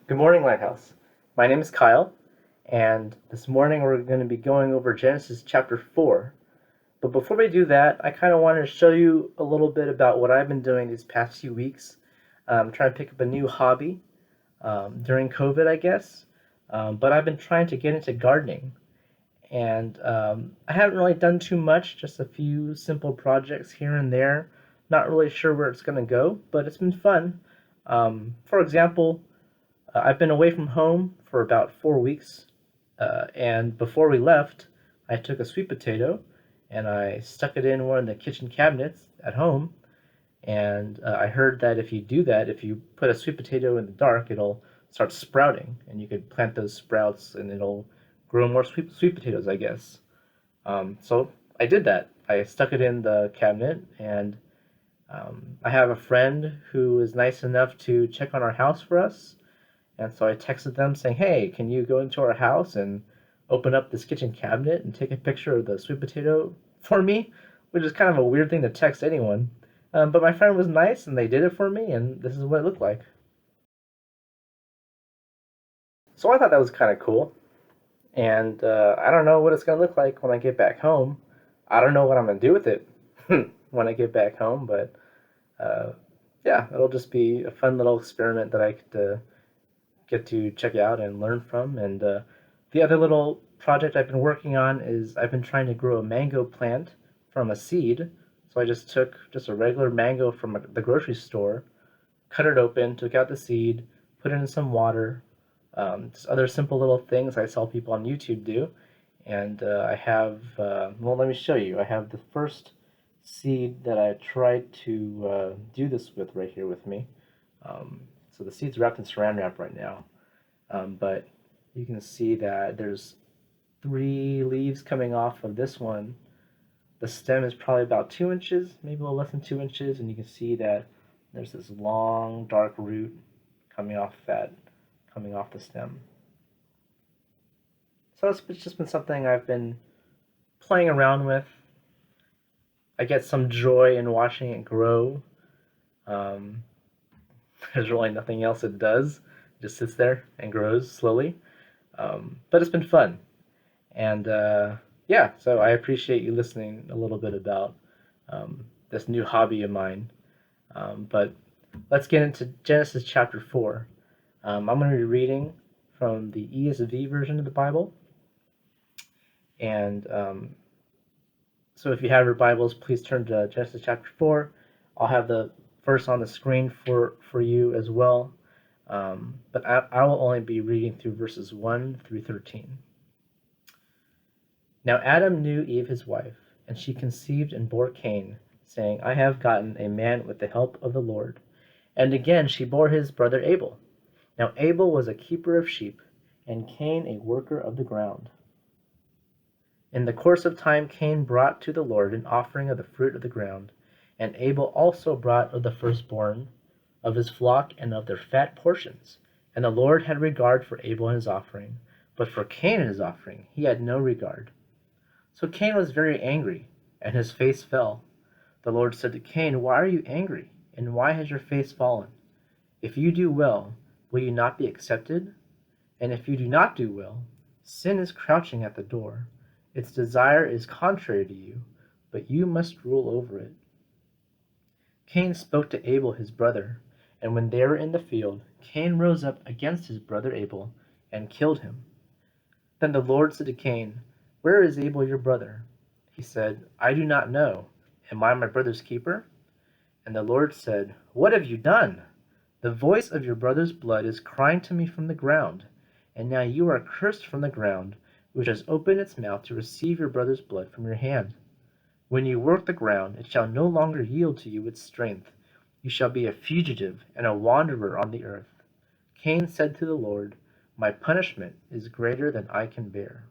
Good morning, Lighthouse. My name is Kyle, and this morning we're going to be going over Genesis chapter 4. But before we do that, I kind of wanted to show you a little bit about what I've been doing these past few weeks. I'm trying to pick up a new hobby during COVID, I guess. But I've been trying to get into gardening, and I haven't really done too much, just a few simple projects here and there. Not really sure where it's going to go, but it's been fun. For example, I've been away from home for about 4 weeks, and before we left, I took a sweet potato and I stuck it in one of the kitchen cabinets at home. And I heard that if you do that, if you put a sweet potato in the dark, it'll start sprouting, and you could plant those sprouts, and it'll grow more sweet potatoes, I guess. So I did that. I stuck it in the cabinet, and I have a friend who is nice enough to check on our house for us. And so I texted them saying, hey, can you go into our house and open up this kitchen cabinet and take a picture of the sweet potato for me? Which is kind of a weird thing to text anyone. But my friend was nice and they did it for me, and this is what it looked like. So I thought that was kind of cool. And I don't know what it's going to look like when I get back home. I don't know what I'm going to do with it when I get back home, but uh, yeah, it'll just be a fun little experiment that I could get to check out and learn from. And the other little project I've been working on is I've been trying to grow a mango plant from a seed. So I just took just a regular mango from the grocery store, cut it open, took out the seed, put it in some water, just other simple little things I saw people on YouTube do. And I have, well, let me show you. I have the first seed that I tried to do this with right here with me. Um, so the seed's wrapped in saran wrap right now, but you can see that there's 3 leaves coming off of this one. The stem is probably about 2 inches, maybe a little less than 2 inches, and you can see that there's this long dark root coming off the stem. So it's just been something I've been playing around with. I get some joy in watching it grow. Um, there's really nothing else it does. It just sits there and grows slowly. But it's been fun. And yeah, so I appreciate you listening a little bit about this new hobby of mine. But let's get into Genesis chapter 4. I'm going to be reading from the ESV version of the Bible. And so if you have your Bibles, please turn to Genesis chapter 4. I'll have the verse on the screen for you as well. But I will only be reading through verses 1 through 13. Now Adam knew Eve his wife, and she conceived and bore Cain, saying, I have gotten a man with the help of the Lord. And again she bore his brother Abel. Now Abel was a keeper of sheep, and Cain a worker of the ground. In the course of time Cain brought to the Lord an offering of the fruit of the ground, and Abel also brought of the firstborn of his flock and of their fat portions. And the Lord had regard for Abel and his offering, but for Cain and his offering he had no regard. So Cain was very angry, and his face fell. The Lord said to Cain, Why are you angry, and why has your face fallen? If you do well, will you not be accepted? And if you do not do well, sin is crouching at the door. Its desire is contrary to you, but you must rule over it. Cain spoke to Abel his brother, and when they were in the field, Cain rose up against his brother Abel and killed him. Then the Lord said to Cain, Where is Abel your brother? He said, I do not know. Am I my brother's keeper? And the Lord said, What have you done? The voice of your brother's blood is crying to me from the ground, and now you are cursed from the ground, which has opened its mouth to receive your brother's blood from your hand. When you work the ground, it shall no longer yield to you its strength. You shall be a fugitive and a wanderer on the earth. Cain said to the Lord, My punishment is greater than I can bear.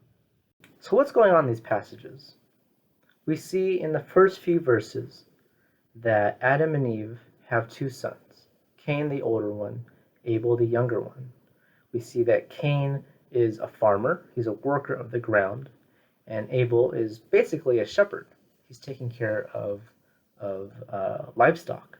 So what's going on in these passages? We see in the first few verses that Adam and Eve have 2 sons, Cain the older one, Abel the younger one. We see that Cain is a farmer, he's a worker of the ground, and Abel is basically a shepherd. He's taking care of livestock.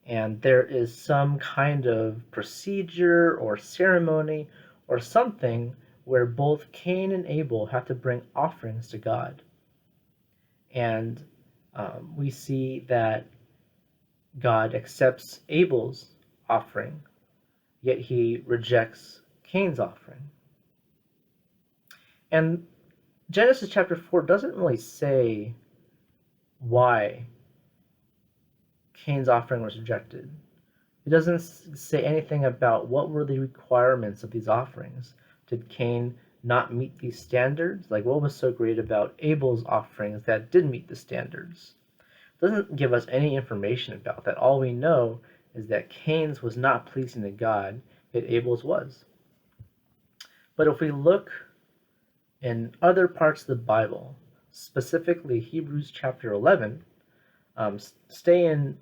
and there is some kind of procedure or ceremony or something where both Cain and Abel have to bring offerings to God. And we see that God accepts Abel's offering, yet he rejects Cain's offering. And Genesis chapter 4 doesn't really say why Cain's offering was rejected. It doesn't say anything about what were the requirements of these offerings. Did Cain not meet these standards? Like, what was so great about Abel's offerings that did meet the standards? It doesn't give us any information about that. All we know is that Cain's was not pleasing to God, yet Abel's was. But if we look in other parts of the Bible, specifically Hebrews chapter 11, stay in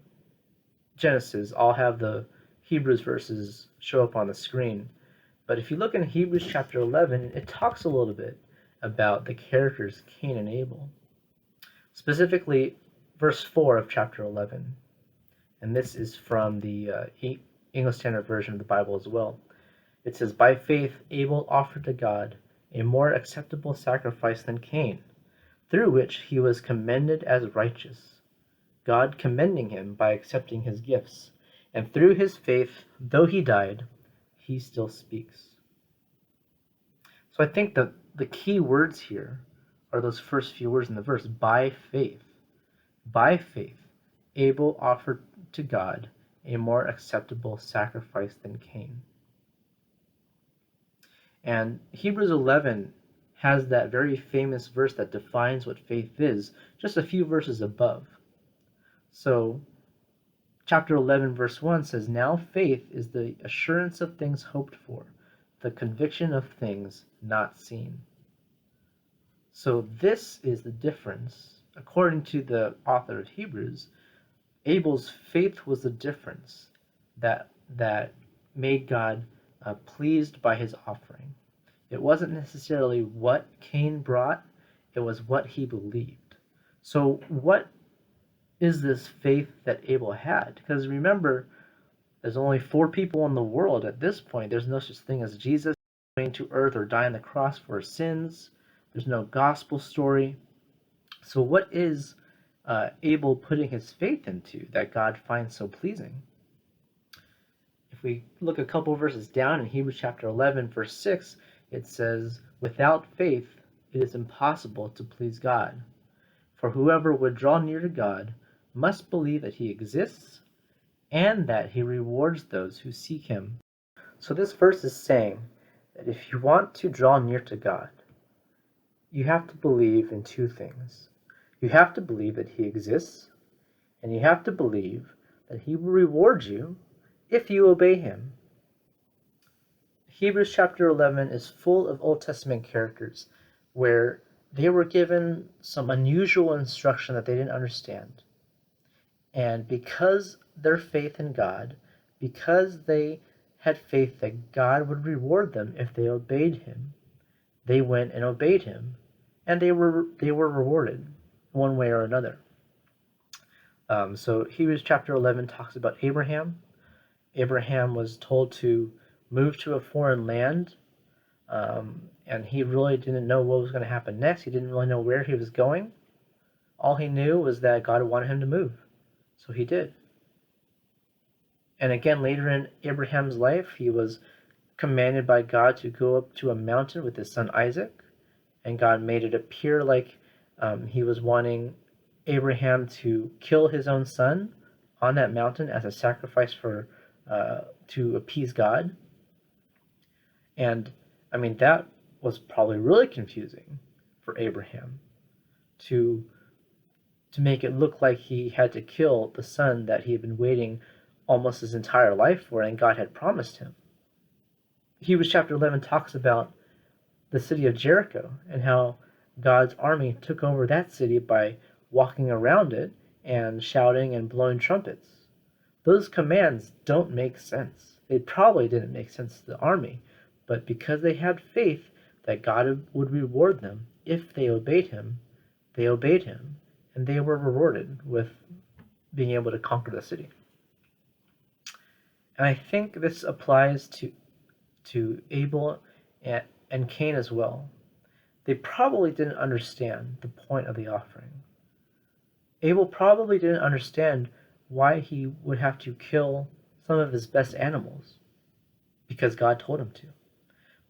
Genesis. I'll have the Hebrews verses show up on the screen. But if you look in Hebrews chapter 11, it talks a little bit about the characters Cain and Abel. Specifically, verse 4 of chapter 11. And this is from the English Standard Version of the Bible as well. It says, "By faith Abel offered to God a more acceptable sacrifice than Cain, through which he was commended as righteous, God commending him by accepting his gifts. And through his faith, though he died, he still speaks." So I think that the key words here are those first few words in the verse, by faith. By faith, Abel offered to God a more acceptable sacrifice than Cain. And Hebrews 11 has that very famous verse that defines what faith is, just a few verses above. So, chapter 11, verse 1 says, "Now faith is the assurance of things hoped for, the conviction of things not seen." So this is the difference. According to the author of Hebrews, Abel's faith was the difference that made God pleased by his offering. It wasn't necessarily what Cain brought, it was what he believed. So what is this faith that Abel had? Because remember, there's only 4 people in the world at this point. There's no such thing as Jesus coming to earth or dying on the cross for our sins. There's no gospel story. So what is Abel putting his faith into that God finds so pleasing? If we look a couple verses down in Hebrews chapter 11, verse 6, it says, "Without faith it is impossible to please God. For whoever would draw near to God must believe that he exists and that he rewards those who seek him." So this verse is saying that if you want to draw near to God, you have to believe in 2 things. You have to believe that he exists, and you have to believe that he will reward you if you obey him. Hebrews chapter 11 is full of Old Testament characters where they were given some unusual instruction that they didn't understand. And because their faith in God, because they had faith that God would reward them if they obeyed him, they went and obeyed him, and they were rewarded one way or another. So Hebrews chapter 11 talks about Abraham. Abraham was told to move to a foreign land, and he really didn't know what was going to happen next. He didn't really know where he was going. All he knew was that God wanted him to move, so he did. And again, later in Abraham's life, he was commanded by God to go up to a mountain with his son Isaac, and God made it appear like he was wanting Abraham to kill his own son on that mountain as a sacrifice to appease God. And I mean, that was probably really confusing for Abraham to make it look like he had to kill the son that he had been waiting almost his entire life for, and God had promised him. Hebrews chapter 11 talks about the city of Jericho and how God's army took over that city by walking around it and shouting and blowing trumpets. Those commands don't make sense. They probably didn't make sense to the army, but because they had faith that God would reward them if they obeyed him, and they were rewarded with being able to conquer the city. And I think this applies to Abel and Cain as well. They probably didn't understand the point of the offering. Abel probably didn't understand why he would have to kill some of his best animals, because God told him to.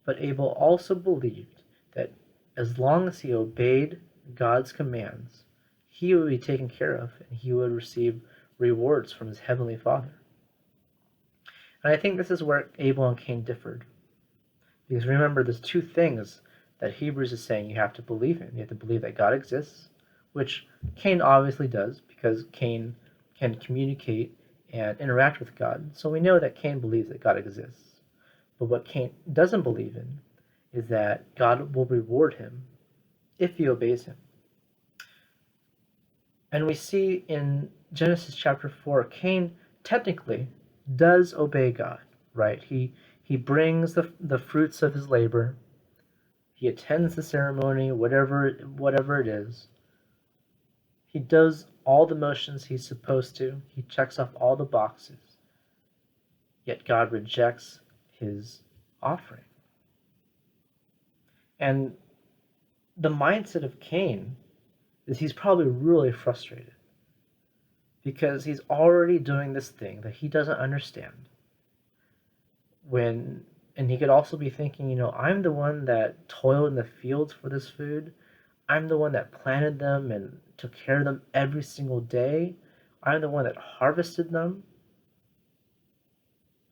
But Abel also believed that as long as he obeyed God's commands, he would be taken care of and he would receive rewards from his heavenly Father. And I think this is where Abel and Cain differed. Because remember, there's two things that Hebrews is saying you have to believe in. You have to believe that God exists, which Cain obviously does, because Cain can communicate and interact with God. So we know that Cain believes that God exists. But what Cain doesn't believe in is that God will reward him if he obeys him. And we see in Genesis chapter 4, Cain technically does obey God, right? He brings the fruits of his labor. He attends the ceremony, whatever it is. He does all the motions he's supposed to. He checks off all the boxes. Yet God rejects his offering. And the mindset of Cain is he's probably really frustrated because he's already doing this thing that he doesn't understand. And he could also be thinking, I'm the one that toiled in the fields for this food. I'm the one that planted them and took care of them every single day. I'm the one that harvested them.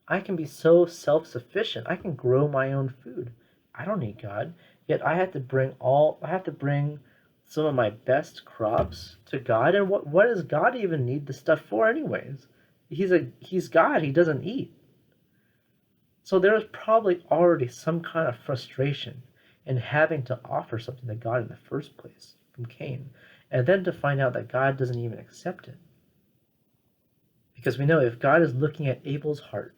I can be so self-sufficient. I can grow my own food. I don't need God. Yet I have to bring some of my best crops to God. And what does God even need the stuff for anyways? He's God. He doesn't eat. So there was probably already some kind of frustration in having to offer something to God in the first place from Cain, and then to find out that God doesn't even accept it. Because we know if God is looking at Abel's heart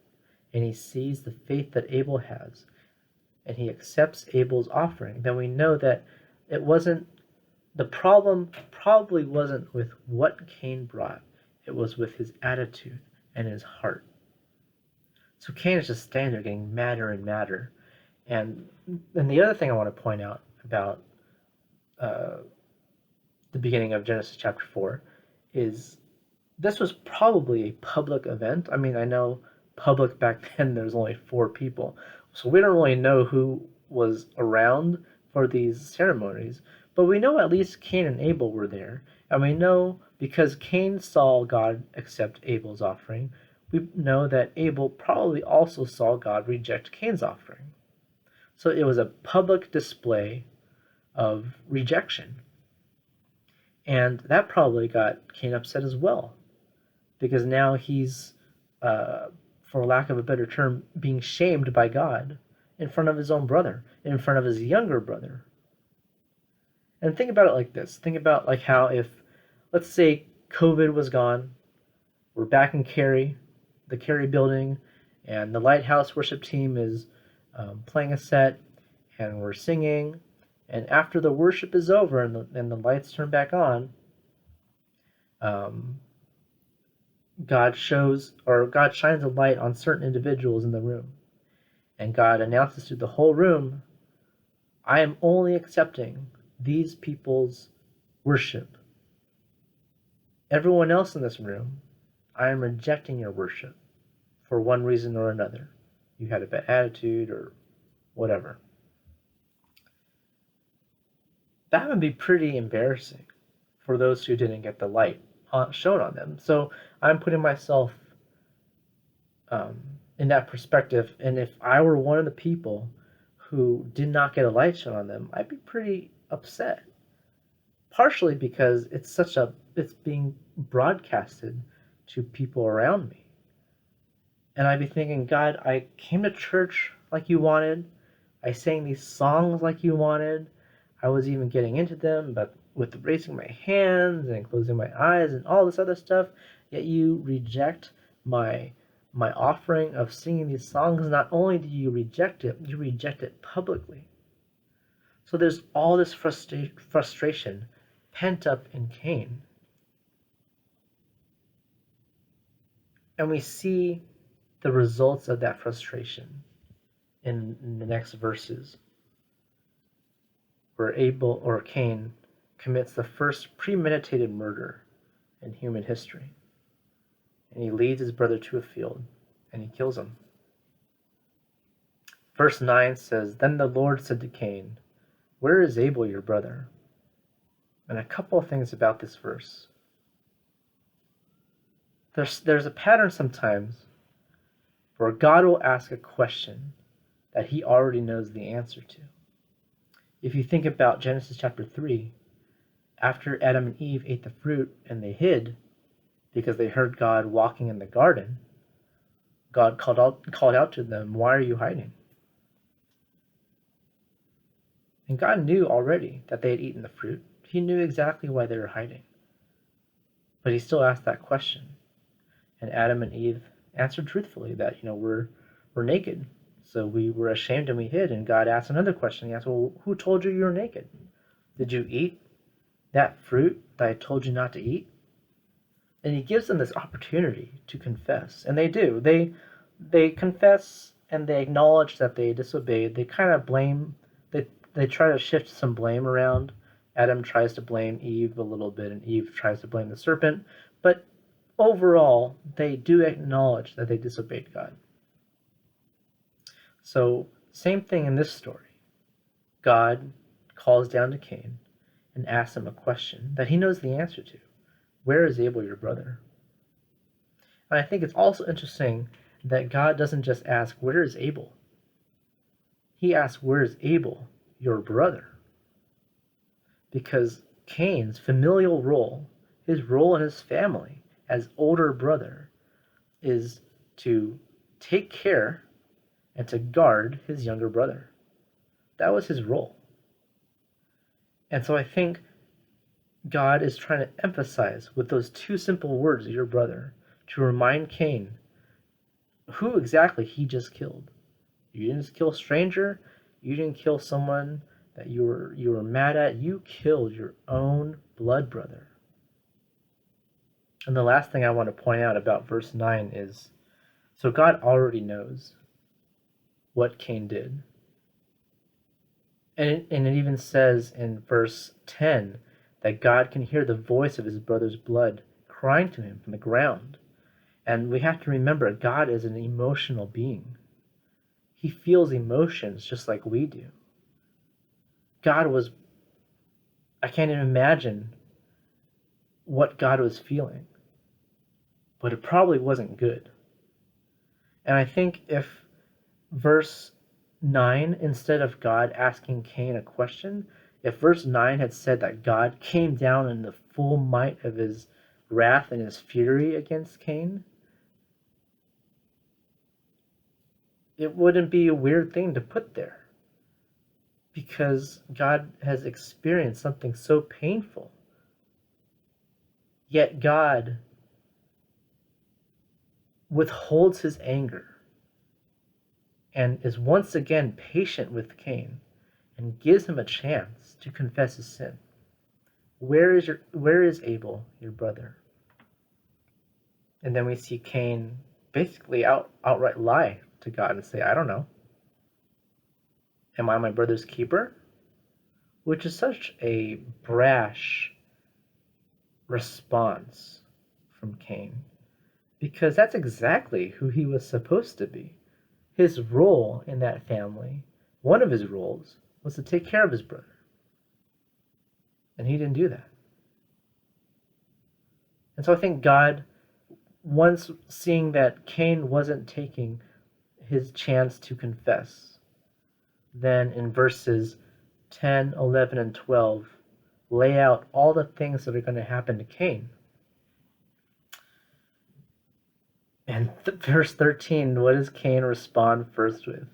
and he sees the faith that Abel has and he accepts Abel's offering, then we know that the problem probably wasn't with what Cain brought. It was with his attitude and his heart. So Cain is just standing there getting madder and madder. And the other thing I want to point out about the beginning of Genesis chapter 4 is this was probably a public event. I mean, I know public back then there's only 4 people. So we don't really know who was around for these ceremonies. But we know at least Cain and Abel were there. And we know because Cain saw God accept Abel's offering, we know that Abel probably also saw God reject Cain's offering. So it was a public display of rejection. And that probably got Cain upset as well, because now he's, for lack of a better term, being shamed by God in front of his own brother, in front of his younger brother. And think about it like this. Think about like how if, let's say, COVID was gone, we're back in Cary, the Cary building, and the Lighthouse worship team is playing a set, and we're singing, and after the worship is over and the lights turn back on, God shines a light on certain individuals in the room, and God announces to the whole room, I am only accepting these people's worship. Everyone else in this room, I am rejecting your worship for one reason or another. You had a bad attitude or whatever. That would be pretty embarrassing for those who didn't get the light shown on them. So I'm putting myself in that perspective, and if I were one of the people who did not get a light shown on them, I'd be pretty upset. Partially because it's being broadcasted to people around me. And I'd be thinking, God, I came to church like you wanted. I sang these songs like you wanted. I was even getting into them, but with raising my hands and closing my eyes and all this other stuff, yet you reject my offering of singing these songs. Not only do you reject it, you reject it publicly. So there's all this frustration pent up in Cain. And we see the results of that frustration in the next verses, where Abel or Cain commits the first premeditated murder in human history. And he leads his brother to a field and he kills him. Verse 9 says, "Then the Lord said to Cain, 'Where is Abel your brother?'" And a couple of things about this verse. There's a pattern sometimes where God will ask a question that he already knows the answer to. If you think about Genesis chapter 3, after Adam and Eve ate the fruit and they hid because they heard God walking in the garden, God called out to them, "Why are you hiding?" And God knew already that they had eaten the fruit. He knew exactly why they were hiding. But he still asked that question. And Adam and Eve answered truthfully that, we're naked. So we were ashamed and we hid. And God asked another question. He asked, "Well, who told you you were naked? Did you eat that fruit that I told you not to eat?" And he gives them this opportunity to confess. And they do. They confess and they acknowledge that they disobeyed. They kind of blame, they try to shift some blame around. Adam tries to blame Eve a little bit, and Eve tries to blame the serpent. But overall, they do acknowledge that they disobeyed God. So, same thing in this story. God calls down to Cain and asks him a question that he knows the answer to. "Where is Abel your brother?" And I think it's also interesting that God doesn't just ask, "Where is Abel?" He asks, "Where is Abel your brother?" Because Cain's familial role, his role in his family as older brother, is to take care and to guard his younger brother. That was his role. And so I think God is trying to emphasize with those two simple words, "your brother," to remind Cain who exactly he just killed. You didn't just kill a stranger. You didn't kill someone that you were mad at. You killed your own blood brother. And the last thing I want to point out about verse 9 is, so God already knows what Cain did. And it even says in verse 10 that God can hear the voice of his brother's blood crying to him from the ground. And we have to remember, God is an emotional being. He feels emotions just like we do. I can't even imagine what God was feeling, but it probably wasn't good. And I think if verse 9, instead of God asking Cain a question, if verse 9 had said that God came down in the full might of his wrath and his fury against Cain, it wouldn't be a weird thing to put there, because God has experienced something so painful. Yet God withholds his anger and is once again patient with Cain and gives him a chance to confess his sin. Where is Abel, your brother? And then we see Cain basically outright lie to God and say, "I don't know. Am I my brother's keeper?" Which is such a brash response from Cain, because that's exactly who he was supposed to be. His role in that family, one of his roles, was to take care of his brother. And he didn't do that. And so I think God, once seeing that Cain wasn't taking his chance to confess, then in verses 10, 11, and 12, lay out all the things that are going to happen to Cain. And verse 13, what does Cain respond first with?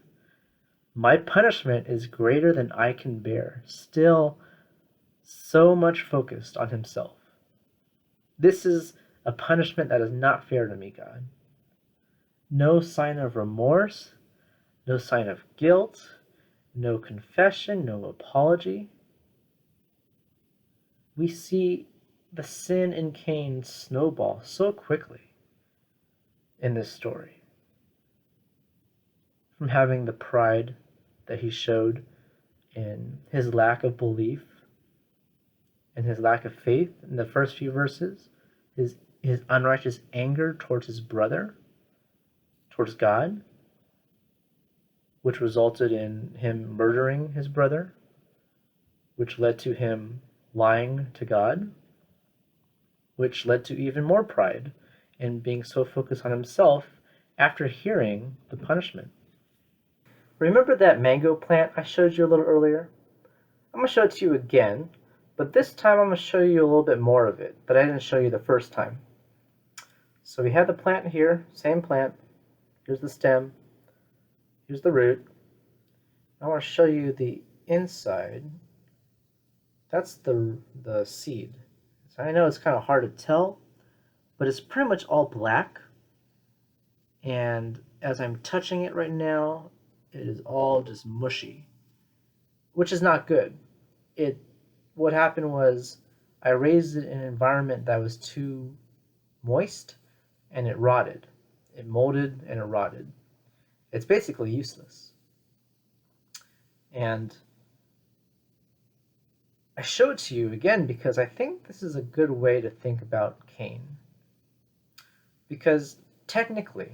"My punishment is greater than I can bear." Still so much focused on himself. This is a punishment that is not fair to me, God. No sign of remorse, no sign of guilt, no confession, no apology. We see the sin in Cain snowball so quickly in this story. from having the pride that he showed in his lack of belief and his lack of faith in the first few verses, his unrighteous anger towards his brother, towards God, which resulted in him murdering his brother, which led to him lying to God, which led to even more pride in being so focused on himself after hearing the punishment. Remember that mango plant I showed you a little earlier? I'm going to show it to you again, but this time I'm going to show you a little bit more of it that I didn't show you the first time. So we have the plant here, same plant. Here's the stem. Here's the root. I want to show you the inside. That's the seed. So I know it's kind of hard to tell, but it's pretty much all black. And as I'm touching it right now, it is all just mushy, which is not good. What happened was I raised it in an environment that was too moist, and it rotted. It molded and it rotted. It's basically useless. And I show it to you again because I think this is a good way to think about Cain. Because technically,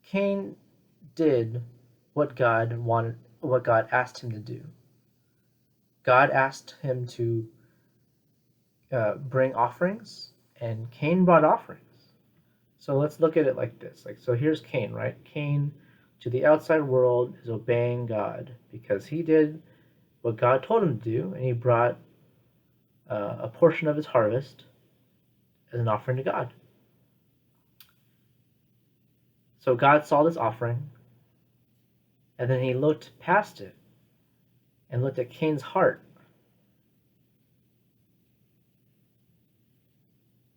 Cain did what God wanted, what God asked him to do. God asked him to bring offerings, and Cain brought offerings. So let's look at it like this. So here's Cain, right? Cain, to the outside world, is obeying God because he did what God told him to do, and he brought a portion of his harvest as an offering to God. So God saw this offering, and then he looked past it and looked at Cain's heart.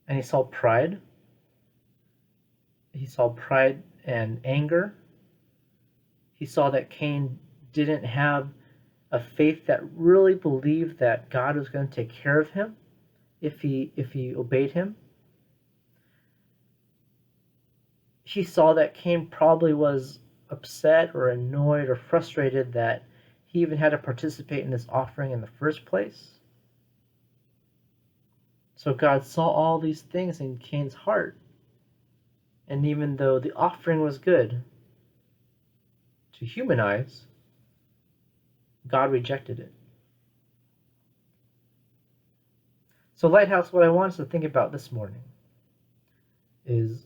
And he saw pride. He saw pride and anger. He saw that Cain didn't have a faith that really believed that God was going to take care of him if he obeyed him. He saw that Cain probably was upset or annoyed or frustrated that he even had to participate in this offering in the first place. So God saw all these things in Cain's heart. And even though the offering was good to human eyes, God rejected it. So Lighthouse, what I want us to think about this morning is,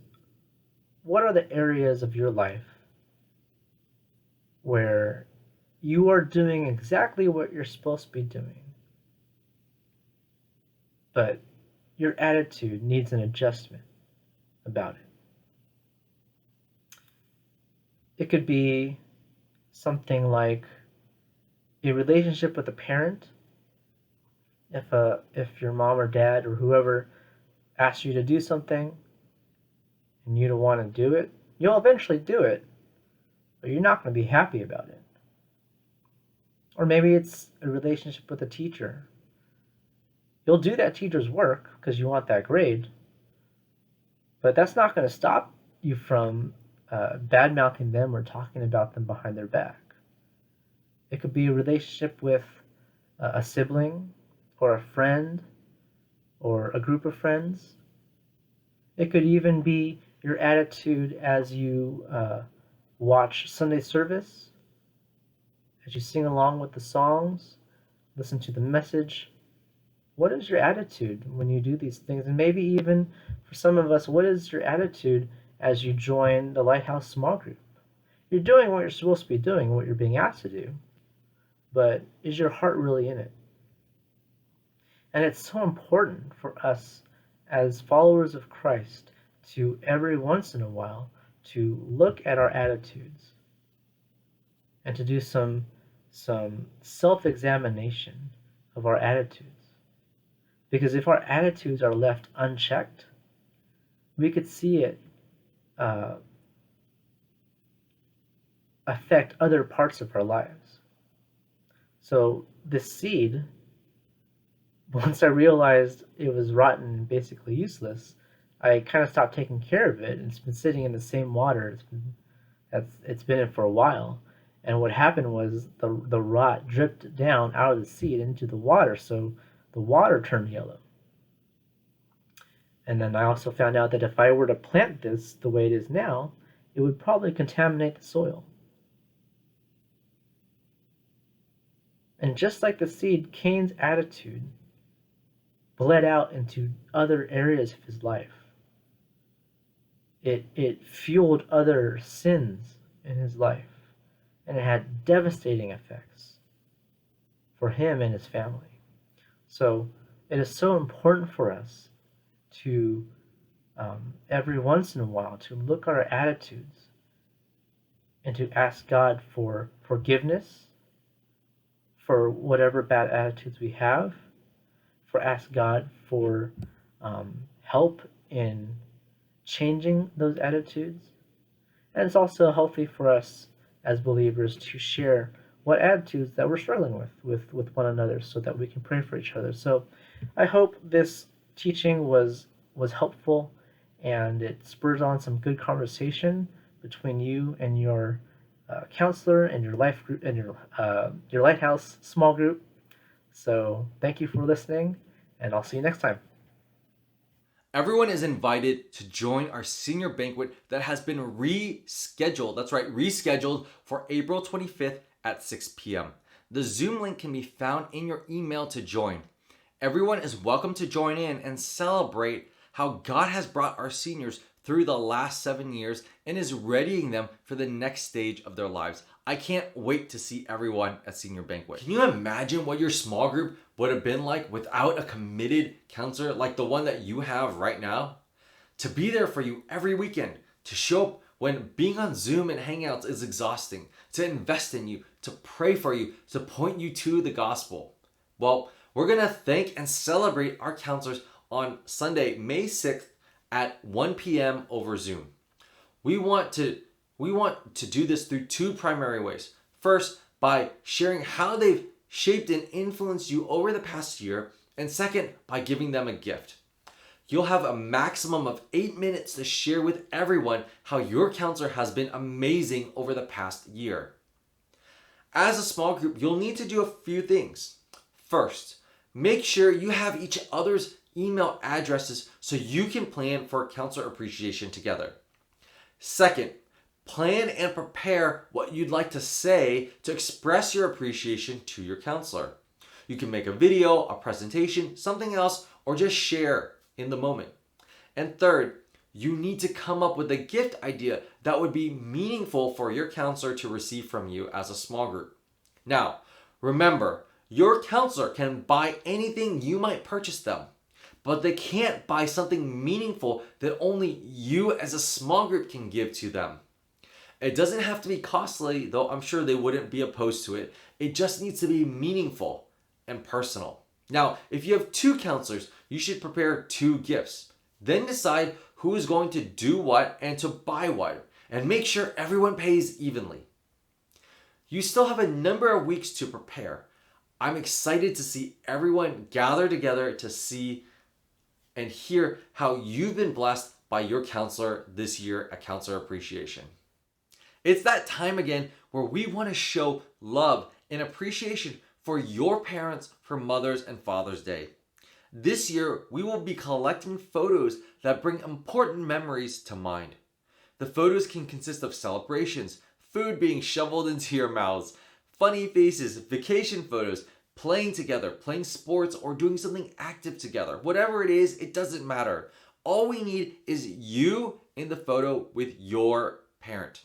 what are the areas of your life where you are doing exactly what you're supposed to be doing, but your attitude needs an adjustment about it? It could be something like a relationship with a parent. If your mom or dad or whoever asks you to do something and you don't want to do it, you'll eventually do it, but you're not going to be happy about it. Or maybe it's a relationship with a teacher. You'll do that teacher's work because you want that grade, but that's not going to stop you from bad-mouthing them or talking about them behind their back. It could be a relationship with a sibling or a friend or a group of friends. It could even be your attitude as you watch Sunday service, as you sing along with the songs, listen to the message. What is your attitude when you do these things? And maybe even for some of us, what is your attitude as you join the Lighthouse small group? You're doing what you're supposed to be doing, what you're being asked to do, but is your heart really in it? And it's so important for us as followers of Christ to every once in a while to look at our attitudes and to do some self-examination of our attitudes. Because if our attitudes are left unchecked, we could see it affect other parts of our lives. So this seed, once I realized it was rotten and basically useless, I kind of stopped taking care of it, and it's been sitting in the same water It's been in for a while. And what happened was the rot dripped down out of the seed into the water, so the water turned yellow. And then I also found out that if I were to plant this the way it is now, it would probably contaminate the soil. And just like the seed, Cain's attitude bled out into other areas of his life. It fueled other sins in his life, and it had devastating effects for him and his family. So it is so important for us to every once in a while to look at our attitudes and to ask God for forgiveness for whatever bad attitudes we have, for ask God for help in changing those attitudes. And it's also healthy for us as believers to share what attitudes that we're struggling with one another so that we can pray for each other. So I hope this teaching was helpful and it spurs on some good conversation between you and your counselor and your life group and your Lighthouse small group. So thank you for listening, and I'll see you next time. Everyone is invited to join our senior banquet that has been rescheduled. That's right, rescheduled for April 25th at 6 p.m. The Zoom link can be found in your email to join. Everyone is welcome to join in and celebrate how God has brought our seniors through the last 7 years and is readying them for the next stage of their lives. I can't wait to see everyone at Senior Banquet. Can you imagine what your small group would have been like without a committed counselor like the one that you have right now? To be there for you every weekend, to show up when being on Zoom and Hangouts is exhausting, to invest in you, to pray for you, to point you to the gospel. Well, we're going to thank and celebrate our counselors on Sunday, May 6th at 1 p.m. over Zoom. We want to do this through two primary ways. First, by sharing how they've shaped and influenced you over the past year, and second, by giving them a gift. You'll have a maximum of 8 minutes to share with everyone how your counselor has been amazing over the past year. As a small group, you'll need to do a few things. First, make sure you have each other's email addresses so you can plan for counselor appreciation together. Second, plan and prepare what you'd like to say to express your appreciation to your counselor. You can make a video, a presentation, something else, or just share in the moment. And third, you need to come up with a gift idea that would be meaningful for your counselor to receive from you as a small group. Now, remember, your counselor can buy anything you might purchase them, but they can't buy something meaningful that only you as a small group can give to them. It doesn't have to be costly, though I'm sure they wouldn't be opposed to it. It just needs to be meaningful and personal. Now, if you have two counselors, you should prepare two gifts. Then decide who is going to do what and to buy what, and make sure everyone pays evenly. You still have a number of weeks to prepare. I'm excited to see everyone gather together to see and hear how you've been blessed by your counselor this year at Counselor Appreciation. It's that time again where we want to show love and appreciation for your parents for Mother's and Father's Day. This year, we will be collecting photos that bring important memories to mind. The photos can consist of celebrations, food being shoveled into your mouths, funny faces, vacation photos, playing together, playing sports, or doing something active together. Whatever it is, it doesn't matter. All we need is you in the photo with your parent.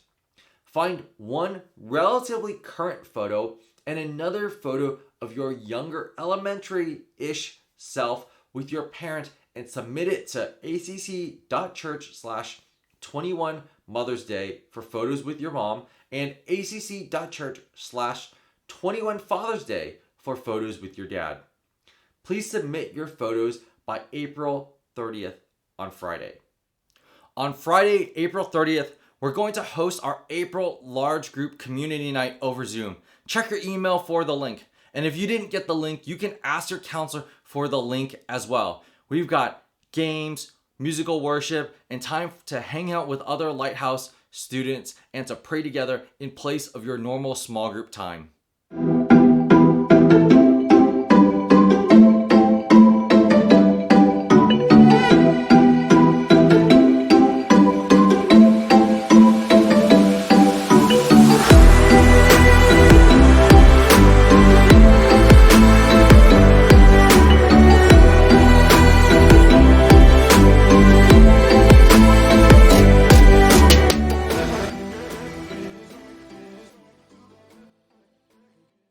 Find one relatively current photo and another photo of your younger elementary-ish self with your parent and submit it to acc.church/21 Mother's Day for photos with your mom and acc.church/21 Father's Day for photos with your dad. Please submit your photos by April 30th on Friday. On Friday, April 30th, we're going to host our April large group community night over Zoom. Check your email for the link. And if you didn't get the link, you can ask your counselor for the link as well. We've got games, musical worship, and time to hang out with other Lighthouse students, and to pray together in place of your normal small group time.